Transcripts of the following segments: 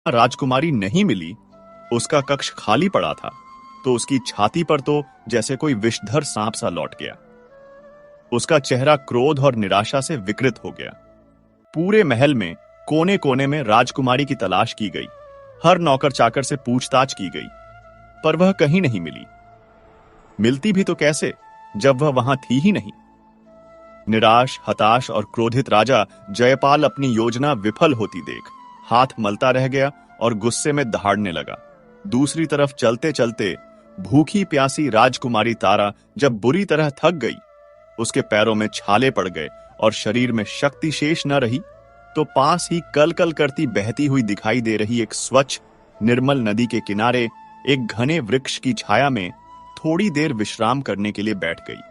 राजकुमारी नहीं मिली, उसका कक्ष खाली पड़ा था, तो उसकी छाती पर तो जैसे कोई विषधर सांप सा लौट गया। उसका चेहरा क्रोध और निराशा से विकृत हो गया। पूरे महल में कोने कोने में राजकुमारी की तलाश की गई। हर नौकर चाकर से पूछताछ की गई, पर वह कहीं नहीं मिली। मिलती भी तो कैसे, जब वह वहां थी ही नहीं। निराश, हताश और क्रोधित राजा जयपाल अपनी योजना विफल होती देख हाथ मलता रह गया और गुस्से में दहाड़ने लगा। दूसरी तरफ चलते चलते भूखी प्यासी राजकुमारी तारा जब बुरी तरह थक गई, उसके पैरों में छाले पड़ गए और शरीर में शक्ति शेष न रही, तो पास ही कल कल करती बहती हुई दिखाई दे रही एक स्वच्छ निर्मल नदी के किनारे एक घने वृक्ष की छाया में थोड़ी देर विश्राम करने के लिए बैठ गई।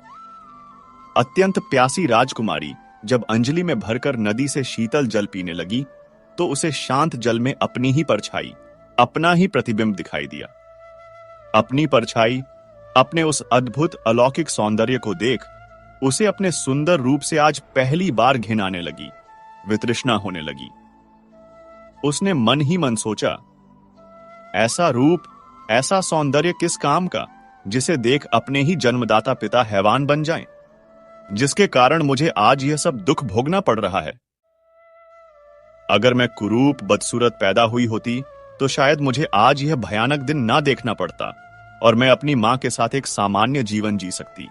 अत्यंत प्यासी राजकुमारी जब अंजलि में भरकर नदी से शीतल जल पीने लगी, तो उसे शांत जल में अपनी ही परछाई, अपना ही प्रतिबिंब दिखाई दिया। अपनी परछाई अपने उस अद्भुत अलौकिक सौंदर्य को देख उसे अपने सुंदर रूप से आज पहली बार घिन आने लगी, वितृष्णा होने लगी। उसने मन ही मन सोचा, ऐसा रूप, ऐसा सौंदर्य किस काम का, जिसे देख अपने ही जन्मदाता पिता हैवान बन जाएं, जिसके कारण मुझे आज यह सब दुख भोगना पड़ रहा है। अगर मैं कुरूप बदसूरत पैदा हुई होती, तो शायद मुझे आज यह भयानक दिन ना देखना पड़ता और मैं अपनी मां के साथ एक सामान्य जीवन जी सकती।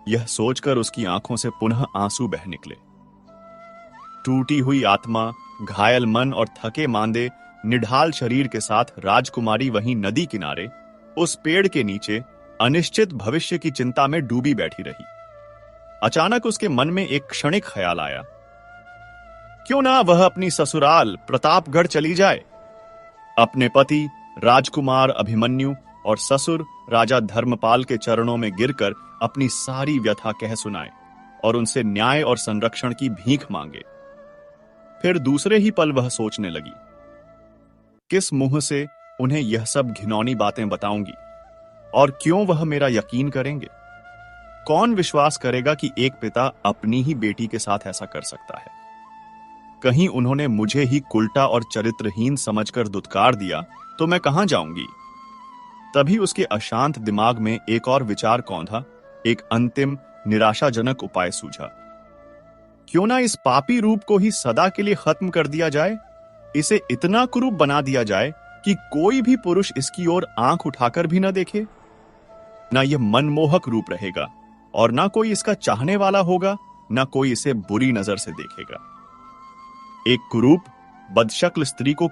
यह सोचकर उसकी आंखों से पुनः आंसू बह निकले। टूटी हुई आत्मा, घायल मन और थके मांदे निढाल शरीर के साथ राजकुमारी वहीं नदी किनारे उस पेड़ के नीचे अनिश्चित भविष्य की चिंता में डूबी बैठी रही। अचानक उसके मन में एक क्षणिक ख्याल आया, क्यों ना वह अपनी ससुराल प्रतापगढ़ चली जाए। अपने पति राजकुमार अभिमन्यु और ससुर राजा धर्मपाल के चरणों में गिरकर अपनी सारी व्यथा कह सुनाए और उनसे न्याय और संरक्षण की भीख मांगे। फिर दूसरे ही पल वह सोचने लगी, किस मुंह से उन्हें यह सब घिनौनी बातें बताऊंगी और क्यों वह मेरा यकीन करेंगे। कौन विश्वास करेगा कि एक पिता अपनी ही बेटी के साथ ऐसा कर सकता है। कहीं उन्होंने मुझे ही कुलटा और चरित्रहीन समझकर दुत्कार दिया तो मैं कहां जाऊंगी। तभी उसके अशांत दिमाग में एक और विचार कौंधा, एक अंतिम निराशाजनक उपाय सूझा। क्यों ना इस पापी रूप को ही सदा के लिए खत्म कर दिया जाए। इसे इतना कुरूप बना दिया जाए कि कोई भी पुरुष इसकी ओर आंख उठाकर भी न देखे। ना यह मनमोहक रूप रहेगा और ना कोई इसका चाहने वाला होगा, ना कोई इसे बुरी नजर से देखेगा। एक कुरूप बदशक्ल स्त्री को